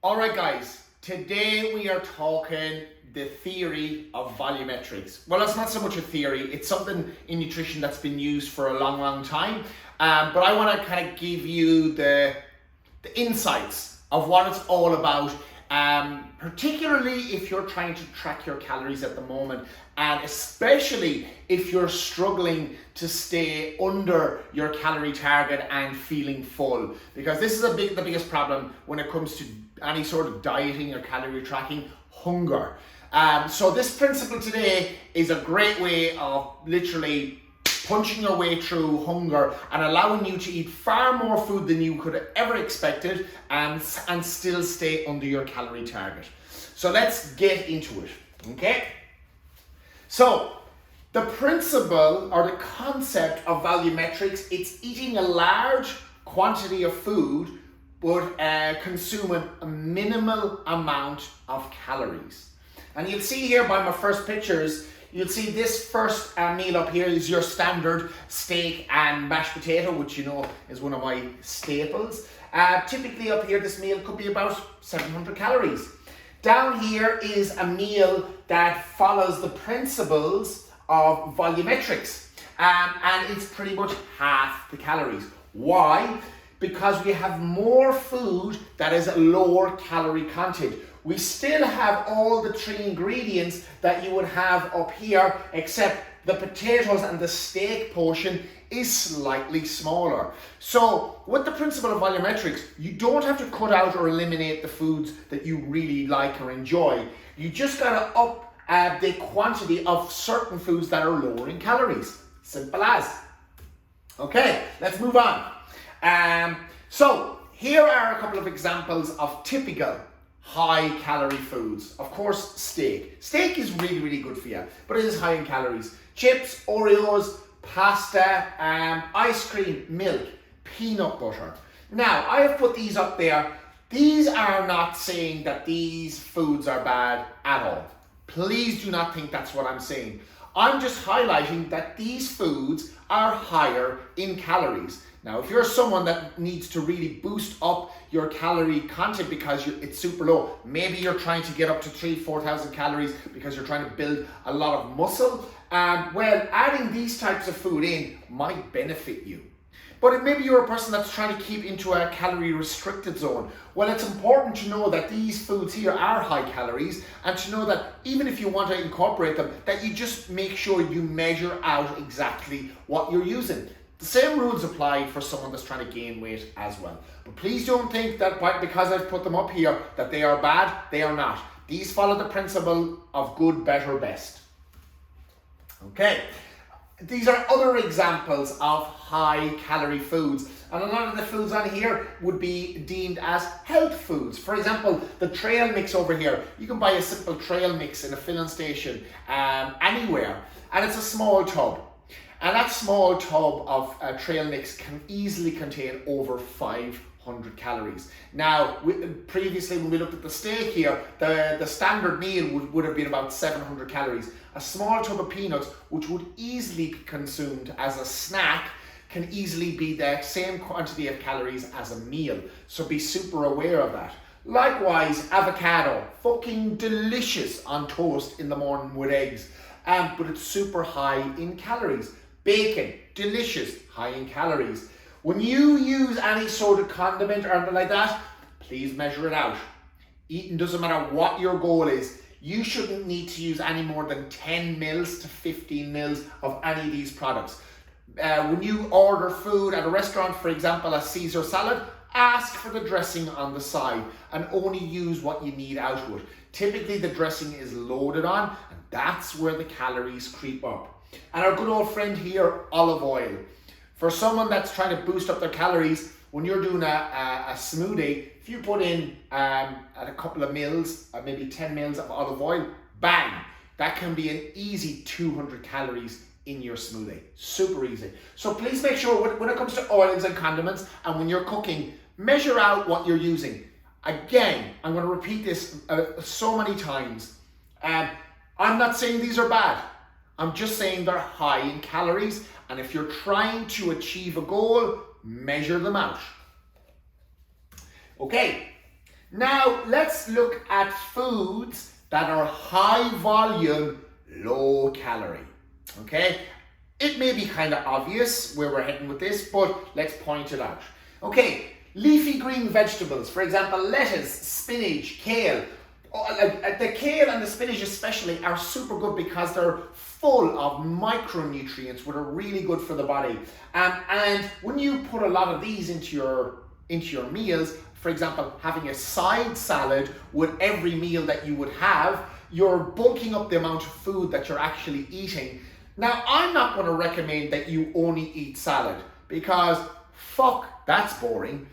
Alright guys, today we are talking the theory of volumetrics. Well, it's not so much a theory, it's something in nutrition that's been used for a long time. But I want to kind of give you the insights of what it's all about, particularly if you're trying to track your calories at the moment, and especially if you're struggling to stay under your calorie target and feeling full, because this is the biggest problem when it comes to any sort of dieting or calorie tracking: hunger. So this principle today is a great way of literally punching your way through hunger and allowing you to eat far more food than you could have ever expected and still stay under your calorie target. So let's get into it, okay? So the principle or the concept of volumetrics, it's eating a large quantity of food but consuming a minimal amount of calories. And you'll see here by my first pictures, you'll see this first meal up here is your standard steak and mashed potato, which you know is one of my staples. Typically up here, this meal could be about 700 calories. Down here is a meal that follows the principles of volumetrics, and it's pretty much half the calories. Why? Because we have more food that is a lower calorie content. We still have all the three ingredients that you would have up here, except the potatoes and the steak portion is slightly smaller. So with the principle of volumetrics, you don't have to cut out or eliminate the foods that you really like or enjoy. You just gotta up the quantity of certain foods that are lower in calories. Simple as. Okay, let's move on. So here are a couple of examples of typical high calorie foods. Of course, steak. Steak is really good for you, but it is high in calories. Chips, Oreos, pasta, ice cream, milk, peanut butter. Now, I have put these up there. These are not saying that these foods are bad at all. Please do not think that's what I'm saying. I'm just highlighting that these foods are higher in calories. Now, if you're someone that needs to really boost up your calorie content because it's super low, maybe you're trying to get up to 3,000-4,000 calories because you're trying to build a lot of muscle, well, adding these types of food in might benefit you. But maybe you're a person that's trying to keep into a calorie restricted zone. Well, it's important to know that these foods here are high calories, and to know that even if you want to incorporate them, that you just make sure you measure out exactly what you're using. The same rules apply for someone that's trying to gain weight as well. But please don't think that because I've put them up here that they are bad. They are not. These follow the principle of good, better, best. Okay. These are other examples of high calorie foods, and a lot of the foods on here would be deemed as health foods. For example, the trail mix over here. You can buy a simple trail mix in a filling station anywhere, and it's a small tub. And that small tub of trail mix can easily contain over 500 calories. Now, previously when we looked at the steak here, the standard meal would have been about 700 calories. A small tub of peanuts, which would easily be consumed as a snack, can easily be the same quantity of calories as a meal. So be super aware of that. Likewise, avocado, fucking delicious on toast in the morning with eggs, but it's super high in calories. Bacon, delicious, high in calories. When you use any sort of condiment or anything like that, please measure it out. Eating doesn't matter what your goal is. You shouldn't need to use any more than 10 mils to 15 mils of any of these products. When you order food at a restaurant, for example, a Caesar salad, ask for the dressing on the side and only use what you need out of it. Typically, the dressing is loaded on, and that's where the calories creep up. And our good old friend here, olive oil. For someone that's trying to boost up their calories, when you're doing a smoothie, if you put in a couple of mils, maybe 10 mils of olive oil, bang, that can be an easy 200 calories in your smoothie. Super easy. So please make sure when it comes to oils and condiments, and when you're cooking, measure out what you're using. Again, I'm going to repeat this so many times. I'm not saying these are bad. I'm just saying they're high in calories, and if you're trying to achieve a goal, measure them out. Okay, Now let's look at foods that are high volume, low calorie. Okay, it may be kind of obvious where we're heading with this, but let's point it out. Okay, leafy green vegetables, for example, lettuce, spinach, kale. The kale and the spinach especially are super good because they're full of micronutrients, which are really good for the body. And when you put a lot of these into your meals, for example, having a side salad with every meal that you would have, you're bulking up the amount of food that you're actually eating. Now, I'm not going to recommend that you only eat salad because fuck, that's boring.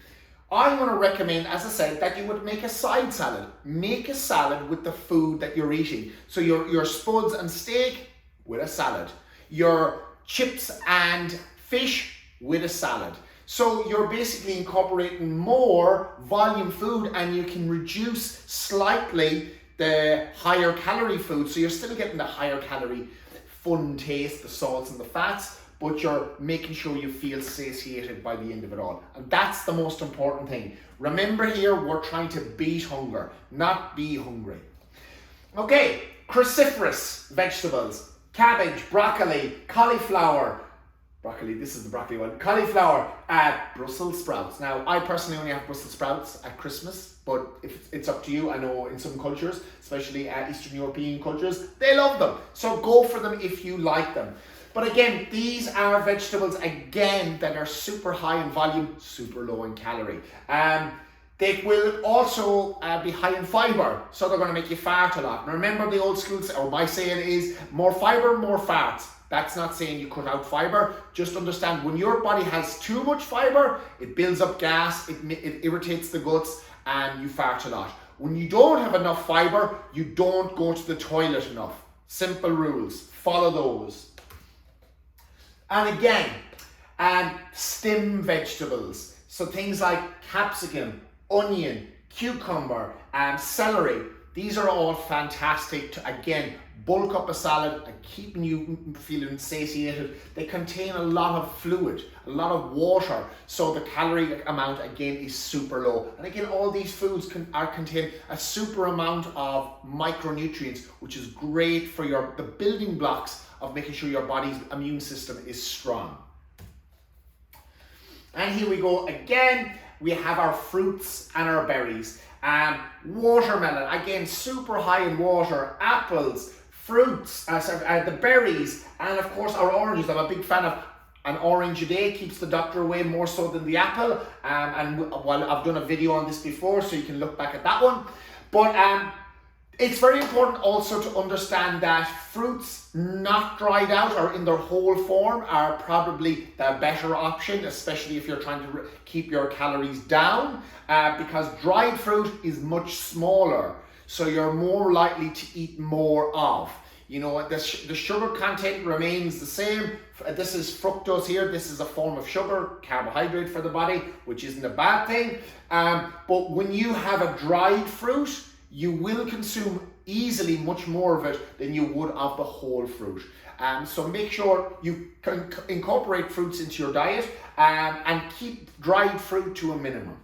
I'm going to recommend, as I said, that you would make a side salad. Make a salad with the food that you're eating. So your spuds and steak with a salad. Your chips and fish with a salad. So you're basically incorporating more volume food and you can reduce slightly the higher calorie food. So you're still getting the higher calorie fun taste, the salts and the fats, but you're making sure you feel satiated by the end of it all. And that's the most important thing. Remember here, we're trying to beat hunger, not be hungry. Okay, cruciferous vegetables, cabbage, broccoli, cauliflower. Broccoli, this is the broccoli one. Cauliflower, Brussels sprouts. Now, I personally only have Brussels sprouts at Christmas, but if it's up to you. I know in some cultures, especially Eastern European cultures, they love them. So go for them if you like them. But again, these are vegetables, again, that are super high in volume, super low in calorie. They will also be high in fiber, so they're going to make you fart a lot. Now remember the old school, or my saying is, more fiber, more farts. That's not saying you cut out fiber. Just understand, when your body has too much fiber, it builds up gas, it irritates the guts, and you fart a lot. When you don't have enough fiber, you don't go to the toilet enough. Simple rules, follow those. And again, stem vegetables. So things like capsicum, onion, cucumber, celery. These are all fantastic to, again, bulk up a salad and keeping you feeling satiated. They contain a lot of fluid, a lot of water, so the calorie amount again is super low. And again, all these foods contain a super amount of micronutrients, which is great for the building blocks of making sure your body's immune system is strong. And here we go again. We have our fruits and our berries. Watermelon, again, super high in water. Apples, fruits, the berries, and of course our oranges. I'm a big fan of an orange a day, keeps the doctor away more so than the apple. Well, I've done a video on this before, so you can look back at that one. But it's very important also to understand that fruits not dried out or in their whole form are probably the better option, especially if you're trying to keep your calories down, because dried fruit is much smaller, so you're more likely to eat more of. You know, the sugar content remains the same. This is fructose here. This is a form of sugar, carbohydrate for the body, which isn't a bad thing. But when you have a dried fruit, you will consume easily much more of it than you would of the whole fruit. So make sure you can incorporate fruits into your diet and keep dried fruit to a minimum.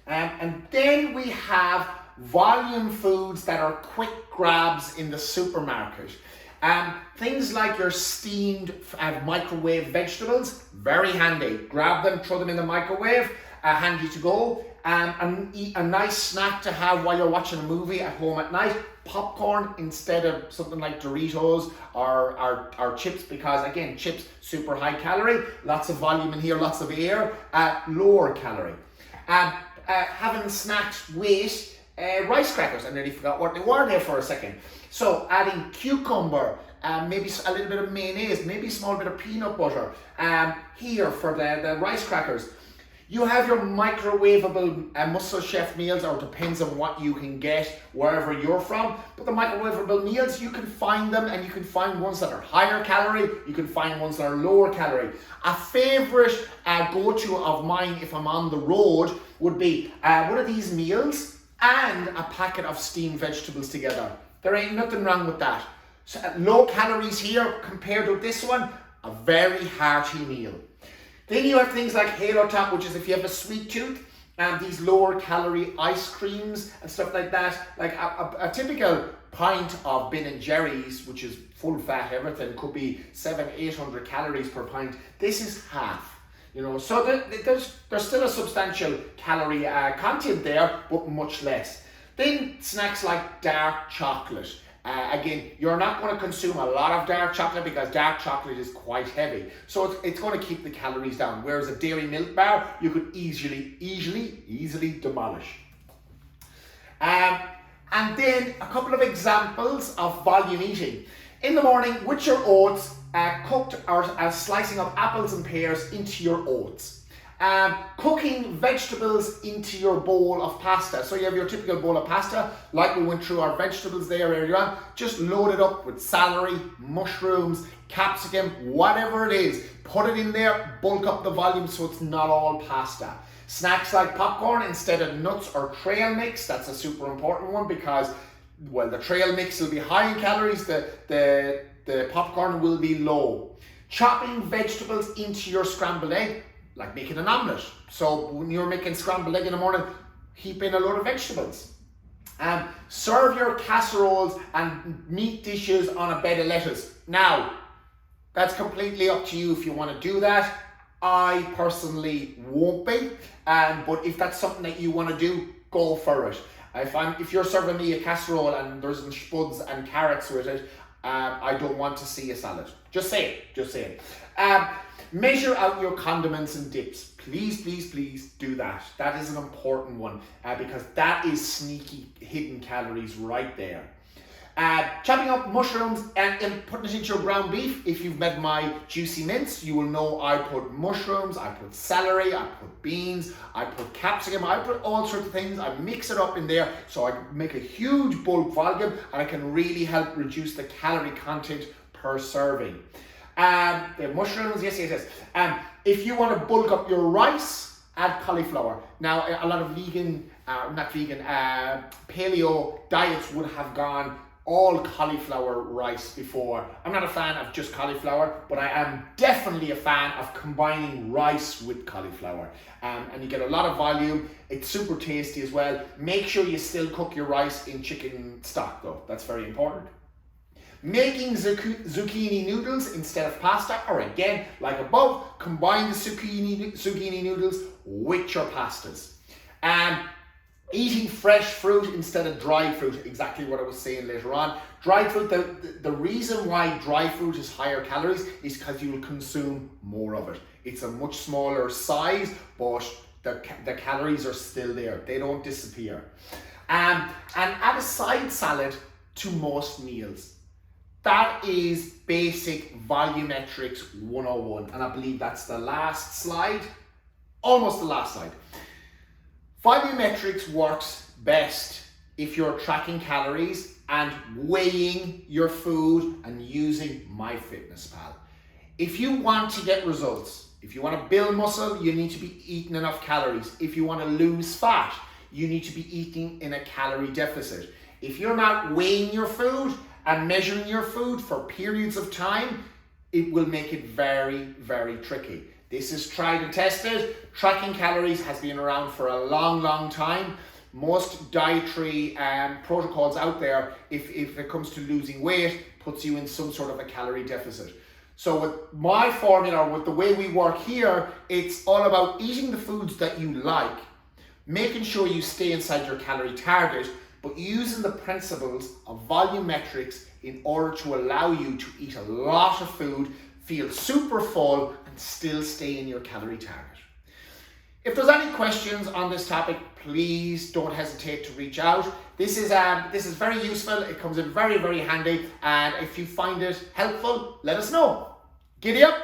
And then we have volume foods that are quick grabs in the supermarket. Things like your steamed microwave vegetables, very handy. Grab them, throw them in the microwave, handy to go. And eat a nice snack to have while you're watching a movie at home at night. Popcorn instead of something like Doritos or chips, because again, chips, super high calorie, lots of volume in here, lots of air, lower calorie. Having snacked with rice crackers. I nearly forgot what they were there for a second. So adding cucumber, maybe a little bit of mayonnaise, maybe a small bit of peanut butter here for the rice crackers. You have your microwavable Muscle Chef meals, or depends on what you can get wherever you're from. But the microwavable meals, you can find them, and you can find ones that are higher calorie, you can find ones that are lower calorie. A favorite go-to of mine if I'm on the road would be one of these meals and a packet of steamed vegetables together. There ain't nothing wrong with that. So, low calories here compared to this one, a very hearty meal. Then you have things like Halo Top, which is if you have a sweet tooth, these lower calorie ice creams and stuff like that. Like a typical pint of Ben and Jerry's, which is full fat everything, could be 700-800 calories per pint. This is half, you know, so there's still a substantial calorie content there, but much less. Then snacks like dark chocolate. Again, you're not going to consume a lot of dark chocolate because dark chocolate is quite heavy. So it's going to keep the calories down. Whereas a dairy milk bar, you could easily demolish. And then a couple of examples of volume eating. In the morning, with your oats, cooked or slicing up apples and pears into your oats. Cooking vegetables into your bowl of pasta. So you have your typical bowl of pasta, like we went through our vegetables there earlier on. Just load it up with celery, mushrooms, capsicum, whatever it is. Put it in there, bulk up the volume so it's not all pasta. Snacks like popcorn instead of nuts or trail mix. That's a super important one because, well, the trail mix will be high in calories, the popcorn will be low. Chopping vegetables into your scrambled egg, like making an omelette. So when you're making scrambled egg in the morning, heap in a load of vegetables. Serve your casseroles and meat dishes on a bed of lettuce. Now, that's completely up to you if you want to do that. I personally won't be, but if that's something that you want to do, go for it. If you're serving me a casserole and there's spuds and carrots with it, I don't want to see a salad. Just say it. Measure out your condiments and dips. Please do that. That is an important one because that is sneaky hidden calories right there. Chopping up mushrooms and putting it into your ground beef. If you've met my juicy mince, you will know I put mushrooms, I put celery, I put beans, I put capsicum, I put all sorts of things. I mix it up in there so I make a huge bulk volume and I can really help reduce the calorie content per serving. The mushrooms, yes. If you want to bulk up your rice, add cauliflower. Now, a lot of paleo diets would have gone all cauliflower rice before. I'm not a fan of just cauliflower, but I am definitely a fan of combining rice with cauliflower. And you get a lot of volume. It's super tasty as well. Make sure you still cook your rice in chicken stock though. That's very important. Making zucchini noodles instead of pasta, or again, like above, combine the zucchini noodles with your pastas. Eating fresh fruit instead of dried fruit, exactly what I was saying later on. Dried fruit, the reason why dry fruit is higher calories is because you will consume more of it. It's a much smaller size, but the calories are still there. They don't disappear. And add a side salad to most meals. That is basic volumetrics 101, and I believe that's the last slide, almost the last slide. Volumetrics works best if you're tracking calories and weighing your food and using MyFitnessPal. If you want to get results, if you want to build muscle, you need to be eating enough calories. If you want to lose fat, you need to be eating in a calorie deficit. If you're not weighing your food and measuring your food for periods of time, it will make it very tricky. This is tried and tested. Tracking calories has been around for a long time. Most dietary protocols out there, if it comes to losing weight, puts you in some sort of a calorie deficit. So with my formula, with the way we work here, it's all about eating the foods that you like, making sure you stay inside your calorie target, but using the principles of volumetrics in order to allow you to eat a lot of food, feel super full, and still stay in your calorie target. If there's any questions on this topic, please don't hesitate to reach out. This is very useful. It comes in very handy, and if you find it helpful, let us know. Giddy up!